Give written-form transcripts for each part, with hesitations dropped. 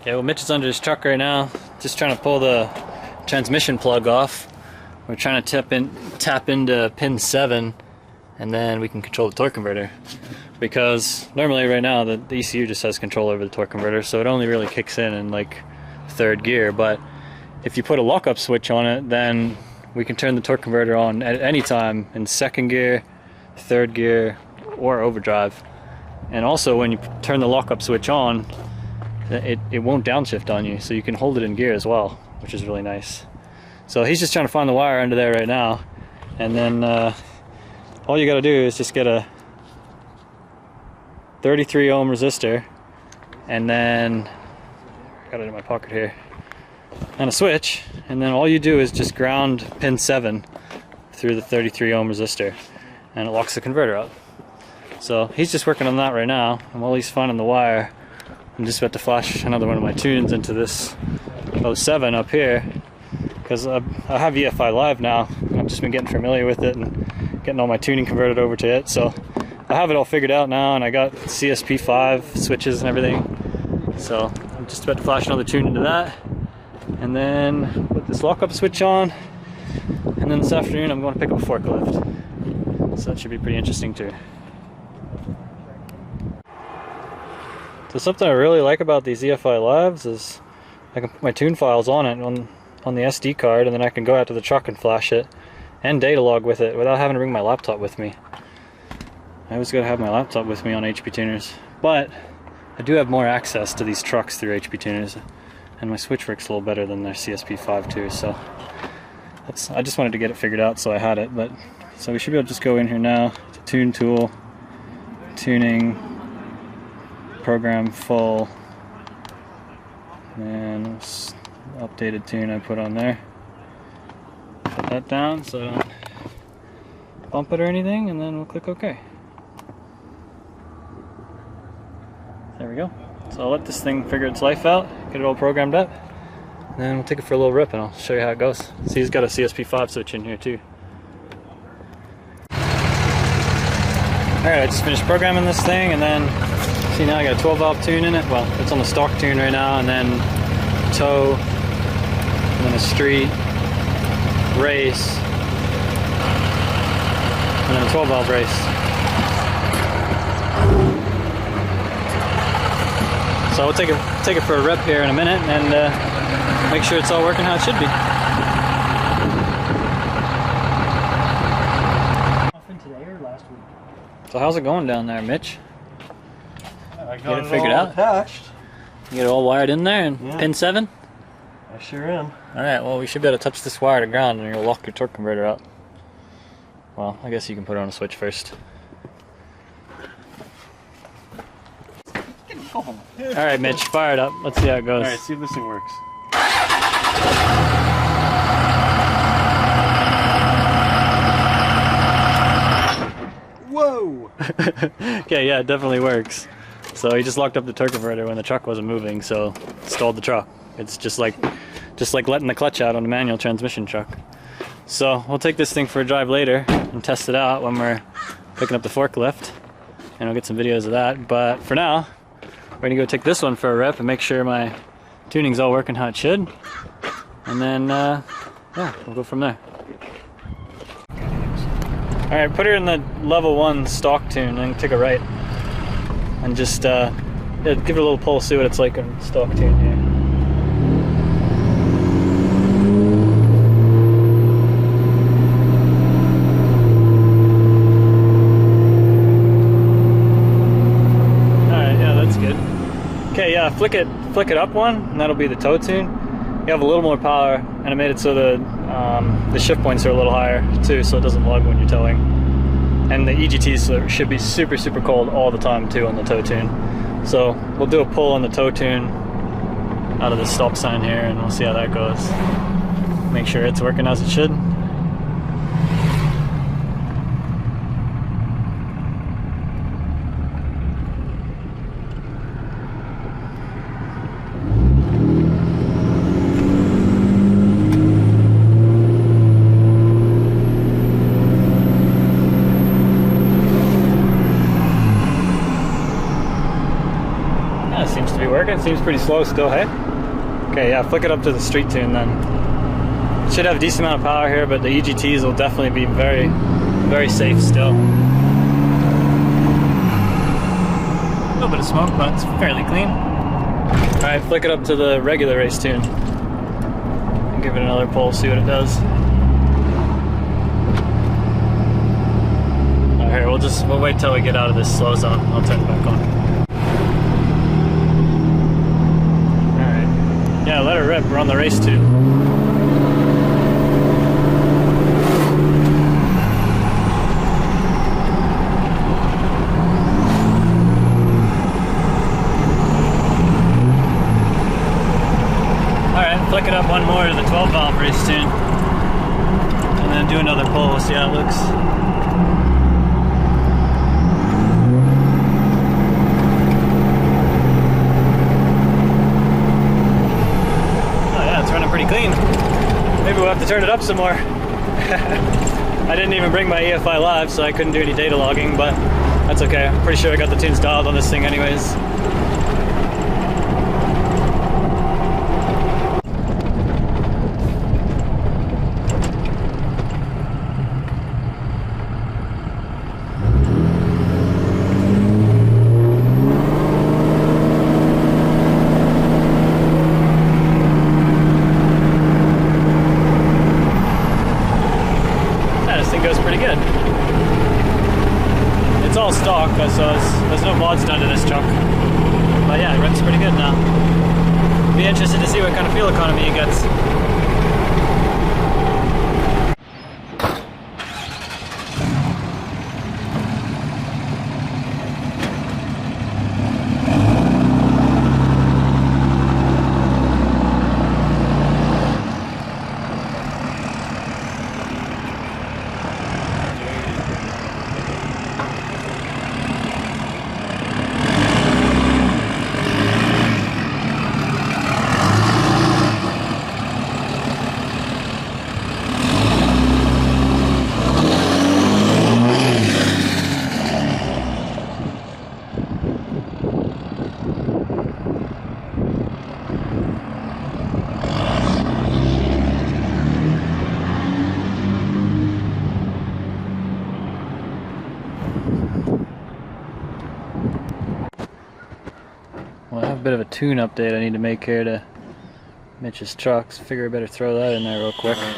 Okay, well Mitch is under his truck right now, just trying to pull the transmission plug off. We're trying to tap into pin 7, and then we can control the torque converter. Because normally right now the ECU just has control over the torque converter, so it only really kicks in like 3rd gear. But if you put a lockup switch on it, then we can turn the torque converter on at any time in 2nd gear, 3rd gear, or overdrive. And also when you turn the lockup switch on, it won't downshift on you, so you can hold it in gear as well, which is really nice. So he's just trying to find the wire under there right now, and then all you got to do is just get a 33 ohm resistor, and then I got it in my pocket here, and a switch, and then all you do is just ground pin 7 through the 33 ohm resistor, and it locks the converter up. So he's just working on that right now, and while he's finding the wire, I'm just about to flash another one of my tunes into this 07 up here, because I have EFI Live now. I've just been getting familiar with it and getting all my tuning converted over to it. So I have it all figured out now, and I got CSP5 switches and everything. So I'm just about to flash another tune into that, and then put this lockup switch on. And then this afternoon I'm going to pick up a forklift. So that should be pretty interesting too. So something I really like about these EFI Lives is I can put my tune files on it on the SD card, and then I can go out to the truck and flash it and data log with it without having to bring my laptop with me. I always gotta have my laptop with me on HP tuners, but I do have more access to these trucks through HP tuners, and my switch works a little better than their CSP5 too. So I just wanted to get it figured out, so I had it. But so we should be able to just go in here now to tune tool, tuning, program full, and updated tune I put on there. Put that down so I don't bump it or anything, and then we'll click OK. There we go. So I'll let this thing figure its life out, get it all programmed up, and then we'll take it for a little rip and I'll show you how it goes. See, he's got a CSP5 switch in here too. Alright, I just finished programming this thing, and then see, now I got a 12 valve tune in it. Well, it's on the stock tune right now, and then tow, and then a street, race, and then a 12 valve race. So we'll take it for a rep here in a minute and make sure it's all working how it should be. Today or last week? So how's it going down there, Mitch? I Get it figured out? Attached. You get it all wired in there and pin 7? I sure am. Alright, well we should be able to touch this wire to ground and you'll lock your torque converter up. Well, I guess you can put it on a switch first. Alright Mitch, fire it up. Let's see how it goes. Alright, see if this thing works. Whoa! Okay, yeah, it definitely works. So he just locked up the torque converter when the truck wasn't moving, so stalled the truck. It's just like letting the clutch out on a manual transmission truck. So we'll take this thing for a drive later and test it out when we're picking up the forklift, and I'll get some videos of that. But for now, we're gonna go take this one for a rep and make sure my tuning's all working how it should, and then yeah, we'll go from there. Alright, put her in the level 1 stock tune and take a right. And just give it a little pull, see what it's like in stock tune here. Alright, yeah, that's good. Okay, yeah, flick it up one, and that'll be the tow tune. You have a little more power, and I made it so the shift points are a little higher too, so it doesn't lug when you're towing. And the EGTs should be super, super cold all the time too on the tow tune. So we'll do a pull on the tow tune out of the stop sign here, and we'll see how that goes. Make sure it's working as it should. to be working. It seems pretty slow still, hey? Okay, yeah, flick it up to the street tune then. It should have a decent amount of power here, but the EGTs will definitely be very, very safe still. A little bit of smoke, but it's fairly clean. Alright, flick it up to the regular race tune. Give it another pull, see what it does. Alright, here, we'll wait till we get out of this slow zone. I'll turn it back on. Alright. Yeah, let her rip. We're on the race tune. Flick it up one more to the 12 valve race tune and then do another pull. We'll see how it looks. Oh yeah, it's running pretty clean. Maybe we'll have to turn it up some more. I didn't even bring my EFI live, so I couldn't do any data logging, but that's okay. I'm pretty sure I got the tunes dialed on this thing anyways. Goes pretty good. It's all stock, so there's no mods done to this truck. But yeah, it runs pretty good now. Be interested to see what kind of fuel economy it gets. Well, I have a bit of a tune update I need to make here to Mitch's trucks. Figure I better throw that in there real quick. I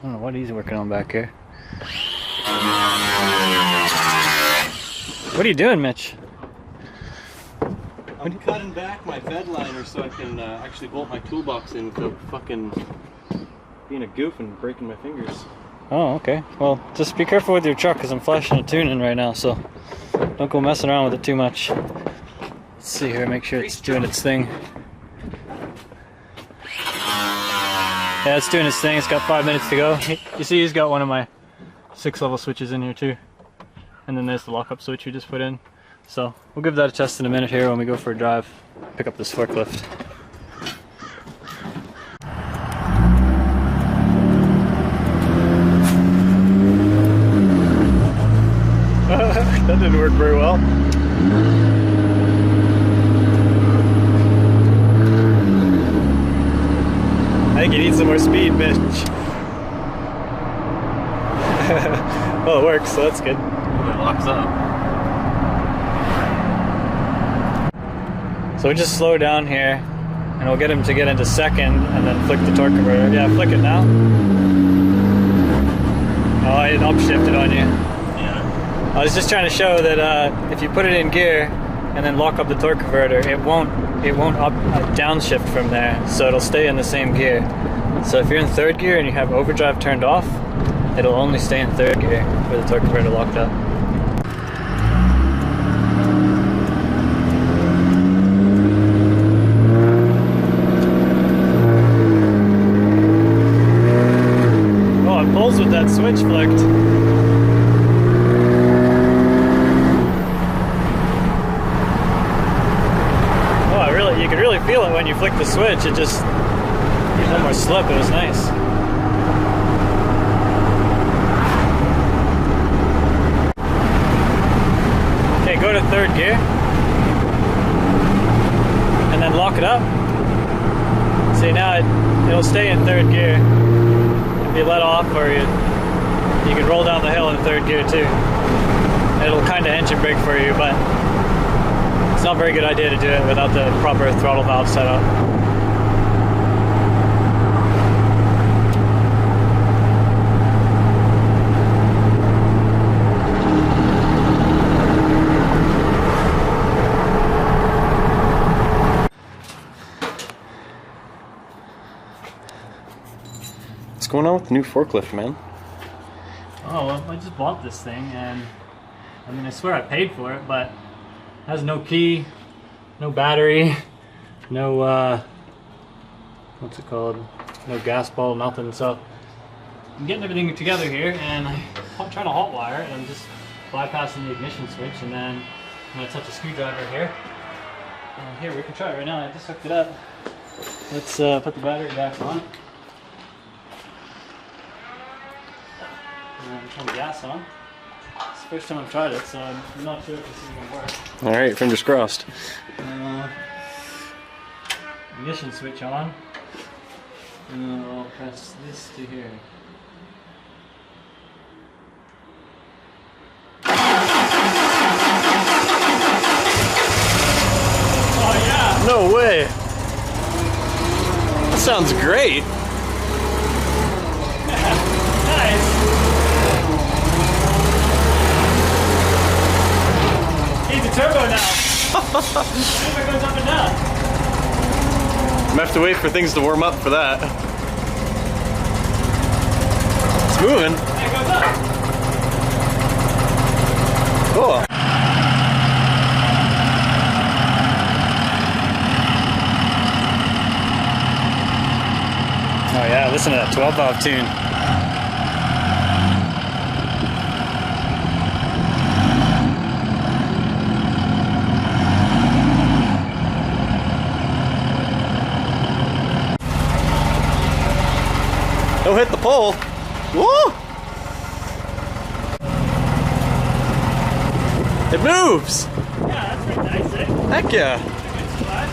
don't know what he's working on back here. What are you doing, Mitch? I'm cutting back my bed liner so I can actually bolt my toolbox in without fucking being a goof and breaking my fingers. Oh, okay. Well, just be careful with your truck because I'm flashing a tune in right now, so don't go messing around with it too much. Let's see here, make sure it's doing its thing. Yeah, it's doing its thing. It's got 5 minutes to go. You see he's got one of my 6-level switches in here too. And then there's the lockup switch we just put in. So we'll give that a test in a minute here when we go for a drive. Pick up this forklift. That didn't work very well. I think you need some more speed, Mitch. Well, it works, so that's good. It locks up. So we just slow down here, and we'll get him to get into second, and then flick the torque converter. Yeah, flick it now. Oh, I upshifted on you. I was just trying to show that if you put it in gear and then lock up the torque converter, it won't downshift from there, so it'll stay in the same gear. So if you're in third gear and you have overdrive turned off, it'll only stay in third gear with the torque converter locked up. Oh, it pulls with that switch flicked. You could really feel it when you flick the switch. It just gives one more slip. It was nice. Okay, go to third gear and then lock it up. See, now it'll stay in third gear. If you let off, or you can roll down the hill in third gear too. It'll kind of engine brake for you, but it's not a very good idea to do it without the proper throttle valve set up. What's going on with the new forklift, man? Oh, well, I just bought this thing, and I mean, I swear I paid for it, but it has no key, no battery, no, what's it called? No gas ball, nothing. So I'm getting everything together here, and I'm trying to hot wire it. I'm just bypassing the ignition switch, and then I'm going to touch a screwdriver here. Here, we can try it right now. I just hooked it up. Let's put the battery back on. And turn the gas on. It's the first time I've tried it, so I'm not sure if this is going to work. Alright, fingers crossed. Ignition switch on. And I'll press this to here. Oh yeah! No way! That sounds great! Nice! Need the turbo now. Turbo goes up and down. I'm gonna have to wait for things to warm up for that. It's moving. It goes up. Cool. Oh yeah, listen to that 12 valve tune. Don't hit the pole. Woo! It moves! Yeah, that's pretty nice, eh? Heck yeah! Good splash.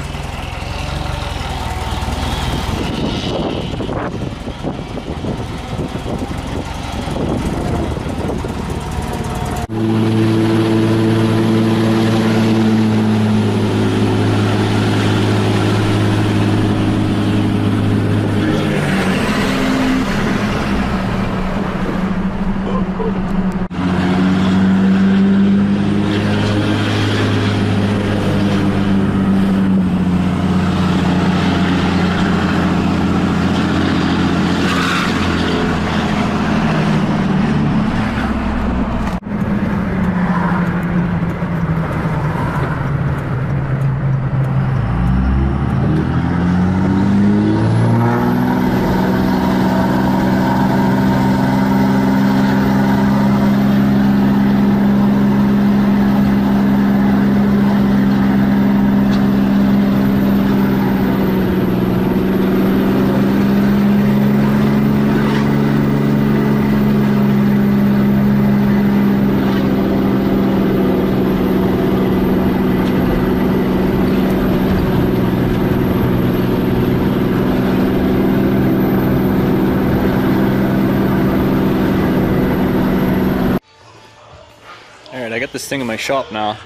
I got this thing in my shop now.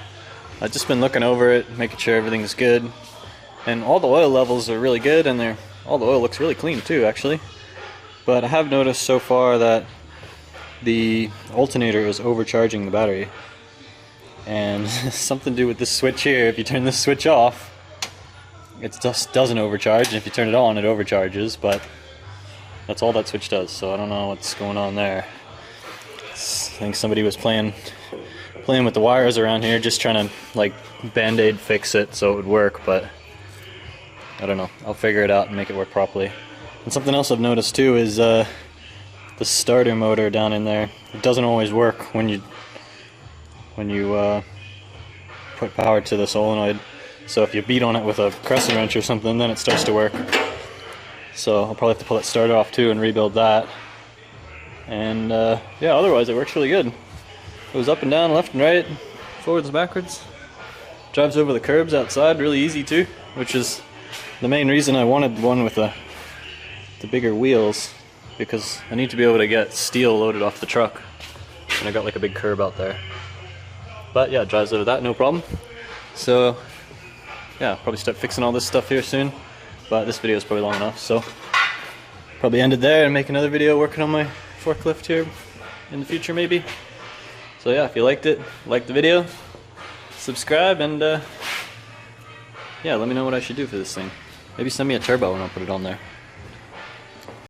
I've just been looking over it, making sure everything's good. And all the oil levels are really good, and all the oil looks really clean too, actually. But I have noticed so far that the alternator is overcharging the battery. And something to do with this switch here. If you turn this switch off, it just doesn't overcharge, and if you turn it on, it overcharges, but that's all that switch does, so I don't know what's going on there. I think somebody was playing with the wires around here, just trying to like band-aid fix it so it would work, but I don't know. I'll figure it out and make it work properly. And something else I've noticed too is the starter motor down in there. It doesn't always work when you put power to the solenoid. So if you beat on it with a crescent wrench or something, then it starts to work. So I'll probably have to pull that starter off too and rebuild that. And yeah, otherwise it works really good. It goes up and down, left and right, forwards and backwards. Drives over the curbs outside really easy too, which is the main reason I wanted one with the bigger wheels, because I need to be able to get steel loaded off the truck, and I got like a big curb out there. But yeah, it drives over that no problem. So yeah, I'll probably start fixing all this stuff here soon, but this video is probably long enough, so probably end it there and make another video working on my forklift here in the future maybe. So yeah, if you liked it, like the video, subscribe, and yeah, let me know what I should do for this thing. Maybe send me a turbo and I'll put it on there.